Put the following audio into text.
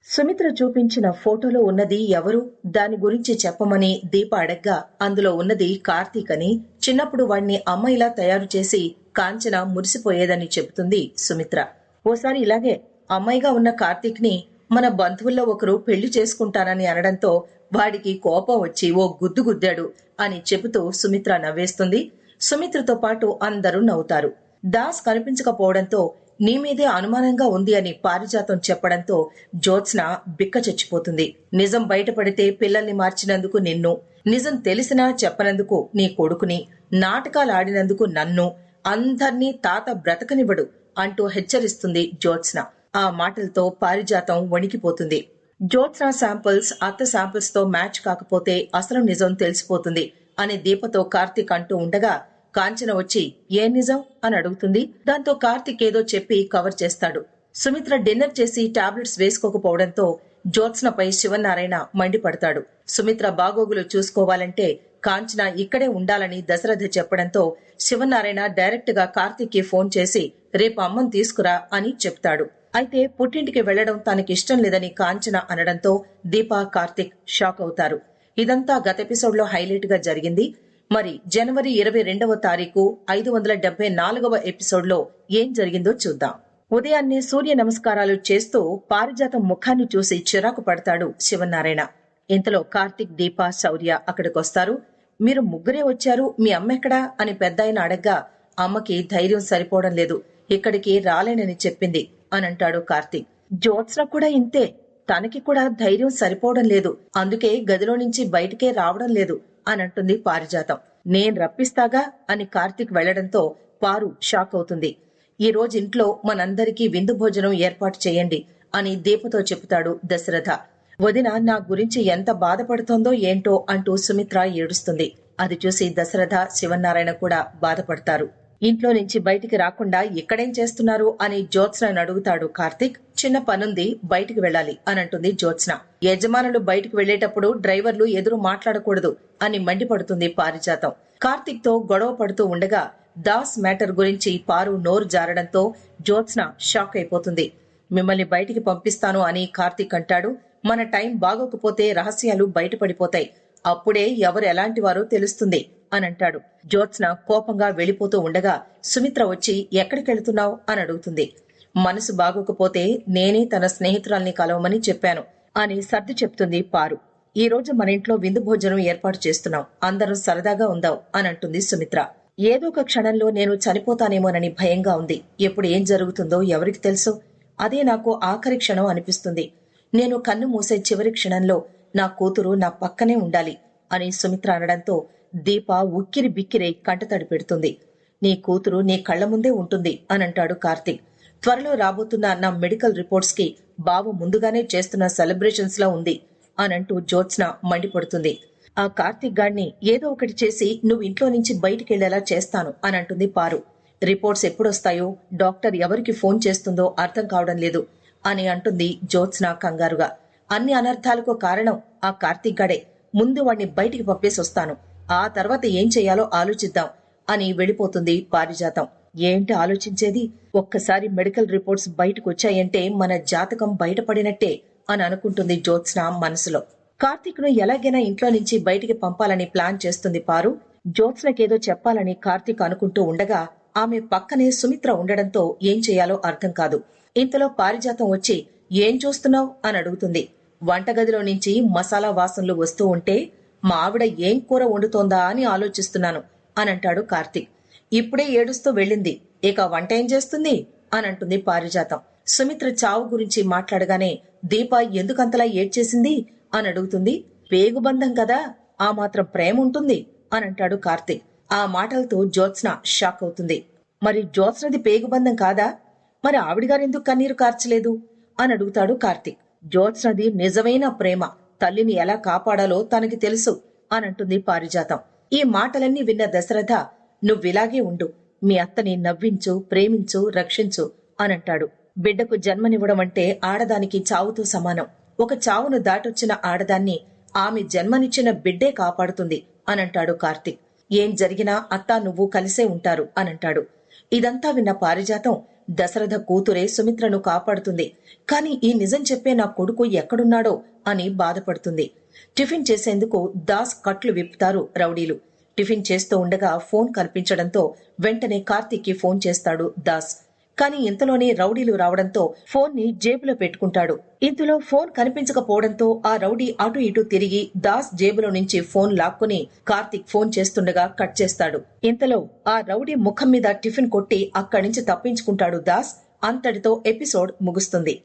సుమిత్ర చూపించిన ఫోటోలో ఉన్నది ఎవరు? దాని గురించి చెప్పమని దీప అడగ్గా అందులో ఉన్నది కార్తీక్ అని, చిన్నప్పుడు వాణ్ణి అమ్మాయిలా తయారు చేసి కాంచన మురిసిపోయేదని చెబుతుంది సుమిత్ర. ఓసారి ఇలాగే అమ్మాయిగా ఉన్న కార్తీక్ ని మన బంధువుల్లో ఒకరు పెళ్లి చేసుకుంటానని అనడంతో వాడికి కోపం వచ్చి ఓ గుద్దు గుద్దాడు అని చెబుతూ సుమిత్ర నవ్వేస్తుంది. సుమిత్రతో పాటు అందరూ నవ్వుతారు. దాస్ కనిపించకపోవడంతో నీ మీదే అనుమానంగా ఉంది అని పారిజాతం చెప్పడంతో జ్యోత్స్న బిక్క చచ్చిపోతుంది. నిజం బయటపడితే పిల్లల్ని మార్చినందుకు నిన్ను, నిజం తెలిసినా చెప్పనందుకు నీ కొడుకుని, నాటకాలాడినందుకు నన్ను, అందర్నీ తాత బ్రతకనివ్వడు అంటూ హెచ్చరిస్తుంది జ్యోత్స్న. ఆ మాటలతో పారిజాతం వణికిపోతుంది. జ్యోత్స్న శాంపిల్స్ అత్త శాంపిల్స్ తో మ్యాచ్ కాకపోతే అసలు నిజం తెలిసిపోతుంది అని దీపతో కార్తీక్ అంటూ ఉండగా కాంచన వచ్చి ఏం నిజం అని అడుగుతుంది. దాంతో కార్తీక్ ఏదో చెప్పి కవర్ చేస్తాడు. సుమిత్ర డిన్నర్ చేసి టాబ్లెట్స్ వేసుకోకపోవడంతో జ్యోత్స్నపై శివనారాయణ మండిపడతాడు. సుమిత్ర బాగోగులు చూసుకోవాలంటే కాంచన ఇక్కడే ఉండాలని దశరథ చెప్పడంతో శివనారాయణ డైరెక్ట్ గా కార్తీక్ కి ఫోన్ చేసి రేపు అమ్మని తీసుకురా అని చెప్తాడు. అయితే పుట్టింటికి వెళ్లడం తనకిష్టం లేదని కాంచన అనడంతో దీప, కార్తీక్ షాక్ అవుతారు. ఇదంతా గత ఎపిసోడ్ లో హైలైట్ గా జరిగింది. మరి జనవరి 22వ తారీఖు 574వ ఎపిసోడ్ లో ఏం జరిగిందో చూద్దాం. ఉదయాన్నే సూర్య నమస్కారాలు చేస్తూ పారిజాతం ముఖాన్ని చూసి చిరాకు పడతాడు శివనారాయణ. ఇంతలో కార్తీక్, దీప, శౌర్య అక్కడికొస్తారు. మీరు ముగ్గురే వచ్చారు, మీ అమ్మెక్కడా అని పెద్దాయన అడగ్గా అమ్మకి ధైర్యం సరిపోవడం లేదు, ఇక్కడికి రాలేనని చెప్పింది అని అంటాడు కార్తీక్. జ్యోత్స్న కూడా ఇంతే, తనకి కూడా ధైర్యం సరిపోవడం లేదు, అందుకే గదిలో నుంచి బయటికే రావడం లేదు అని అంటుంది పారిజాతం. నేను రప్పిస్తాగా అని కార్తీక్ వెళ్లడంతో పారు షాక్ అవుతుంది. ఈ రోజు ఇంట్లో మనందరికీ విందు భోజనం ఏర్పాటు చేయండి అని దీపతో చెబుతాడు దశరథ. వదిన నా గురించి ఎంత బాధపడుతోందో ఏంటో అంటూ సుమిత్ర ఏడుస్తుంది. అది చూసి దశరథ, శివనారాయణ కూడా బాధపడతారు. ఇంట్లో నుంచి బయటికి రాకుండా ఇక్కడేం చేస్తున్నారు అని జ్యోత్స్నను అడుగుతాడు కార్తీక్. చిన్న పనుంది, బయటికి వెళ్ళాలి అని అంటుంది జ్యోత్స్న. యజమానులు బయటికి వెళ్లేటప్పుడు డ్రైవర్లు ఎదురు మాట్లాడకూడదు అని మండిపడుతుంది పారిజాతం. కార్తీక్ తో గొడవ పడుతూ ఉండగా దాస్ మ్యాటర్ గురించి పారు నోరు జారడంతో జ్యోత్స్న షాక్ అయిపోతుంది. మిమ్మల్ని బయటికి పంపిస్తాను అని కార్తీక్ అంటాడు. మన టైం బాగోకపోతే రహస్యాలు బయటపడిపోతాయి, అప్పుడే ఎవరు ఎలాంటి వారో తెలుస్తుంది అని అంటాడు. జ్యోత్స్న కోపంగా వెళ్లిపోతూ ఉండగా సుమిత్ర వచ్చి ఎక్కడికెళ్తున్నావు అని అడుగుతుంది. మనసు బాగోకపోతే నేనే తన స్నేహితురాల్ని కలవమని చెప్పాను అని సర్ది చెప్తుంది పారు. ఈ రోజు మన ఇంట్లో విందు భోజనం ఏర్పాటు చేస్తున్నాం, అందరం సరదాగా ఉందాం అని అంటుంది సుమిత్ర. ఏదో ఒక క్షణంలో నేను చనిపోతానేమోనని భయంగా ఉంది, ఎప్పుడు ఏం జరుగుతుందో ఎవరికి తెలుసు, అదే నాకు ఆఖరి క్షణం అనిపిస్తుంది. నేను కన్ను మూసే చివరి క్షణంలో నా కూతురు నా పక్కనే ఉండాలి అని సుమిత్ర అనడంతో దీప ఉక్కిరి బిక్కిరై కంటతడి పెడుతుంది. నీ కూతురు నీ కళ్ల ముందే ఉంటుంది అని అంటాడు కార్తీక్. త్వరలో రాబోతున్న నా మెడికల్ రిపోర్ట్స్ కి బావ ముందుగానే చేస్తున్న సెలబ్రేషన్స్ లా ఉంది అనంటూ జ్యోత్స్న మండిపడుతుంది. ఆ కార్తీక్ గాడిని ఏదో ఒకటి చేసి నువ్వు ఇంట్లో నుంచి బయటికెళ్లేలా చేస్తాను అని అంటుంది పారు. రిపోర్ట్స్ ఎప్పుడొస్తాయో, డాక్టర్ ఎవరికి ఫోన్ చేస్తుందో అర్థం కావడం లేదు అని అంటుంది జ్యోత్స్న కంగారుగా. అన్ని అనర్థాలకు కారణం ఆ కార్తీక్ గాడే, ముందు వాణ్ణి బయటికి పంపేసి వస్తాను, ఆ తర్వాత ఏం చెయ్యాలో ఆలోచిద్దాం అని వెళ్లిపోతుంది పారిజాతం. ఏంటి ఆలోచించేది, ఒక్కసారి మెడికల్ రిపోర్ట్స్ బయటకు వచ్చాయంటే మన జాతకం బయటపడినట్టే అని అనుకుంటుంది జ్యోత్స్న మనసులో. కార్తీక్ ను ఎలాగైనా ఇంట్లో నుంచి బయటికి పంపాలని ప్లాన్ చేస్తుంది పారు. జ్యోత్స్నకేదో చెప్పాలని కార్తీక్ అనుకుంటూ ఉండగా ఆమె పక్కనే సుమిత్ర ఉండడంతో ఏం చెయ్యాలో అర్థం కాదు. ఇంతలో పారిజాతం వచ్చి ఏం చూస్తున్నావ్ అని అడుగుతుంది. వంటగదిలో నుంచి మసాలా వాసనలు వస్తూ ఉంటే మా ఆవిడ ఏం కూర వండుతోందా అని ఆలోచిస్తున్నాను అని అంటాడు కార్తీక్. ఇప్పుడే ఏడుస్తూ వెళ్ళింది, ఇక వంట ఏం చేస్తుంది అని అంటుంది పారిజాతం. సుమిత్ర చావు గురించి మాట్లాడగానే దీప ఎందుకంతలా ఏడ్చేసింది అని అడుగుతుంది. పేగుబంధం కదా, ఆ మాత్రం ప్రేమ ఉంటుంది అని అంటాడు కార్తీక్. ఆ మాటలతో జ్యోత్స్న షాక్ అవుతుంది. మరి జ్యోత్స్నది పేగుబంధం కాదా, మరి ఆవిడగారెందుకు కన్నీరు కార్చలేదు అని అడుగుతాడు కార్తీక్. జ్యోత్స్నది నిజమైన ప్రేమ, తల్లిని ఎలా కాపాడాలో తనకి తెలుసు అని అంటుంది పారిజాతం. ఈ మాటలన్నీ విన్న దశరథ నువ్విలాగే ఉండు, మీ అత్తని నవ్వించు, ప్రేమించు, రక్షించు అనంటాడు. బిడ్డకు జన్మనివ్వడం అంటే ఆడదానికి చావుతో సమానం. ఒక చావును దాటొచ్చిన ఆడదాన్ని ఆమె జన్మనిచ్చిన బిడ్డే కాపాడుతుంది అనంటాడు కార్తీక్. ఏం జరిగినా అత్తా నువ్వు కలిసే ఉంటారు అనంటాడు. ఇదంతా విన్న పారిజాతం దశరథ కూతురే సుమిత్రను కాపాడుతుంది. కాని ఈ నిజం చెప్పే నా కొడుకు ఎక్కడున్నాడో అని బాధపడుతుంది. టిఫిన్ చేసేందుకు దాస్ కట్లు విప్పుతారు రౌడీలు. టిఫిన్ చేస్తూ ఉండగా ఫోన్ కనిపించడంతో వెంటనే కార్తీక్ కి ఫోన్ చేస్తాడు దాస్. కాని ఇంతలోనే రౌడీలు రావడంతో ఫోన్ ని జేబులో పెట్టుకుంటాడు. ఇందులో ఫోన్ కనిపించకపోవడంతో ఆ రౌడీ అటు ఇటు తిరిగి దాస్ జేబులో నుంచి ఫోన్ లాక్కుని కార్తీక్ ఫోన్ చేస్తుండగా కట్ చేస్తాడు. ఇంతలో ఆ రౌడీ ముఖం మీద టిఫిన్ కొట్టి అక్కడి నుంచి తప్పించుకుంటాడు దాస్. అంతటితో ఎపిసోడ్ ముగుస్తుంది.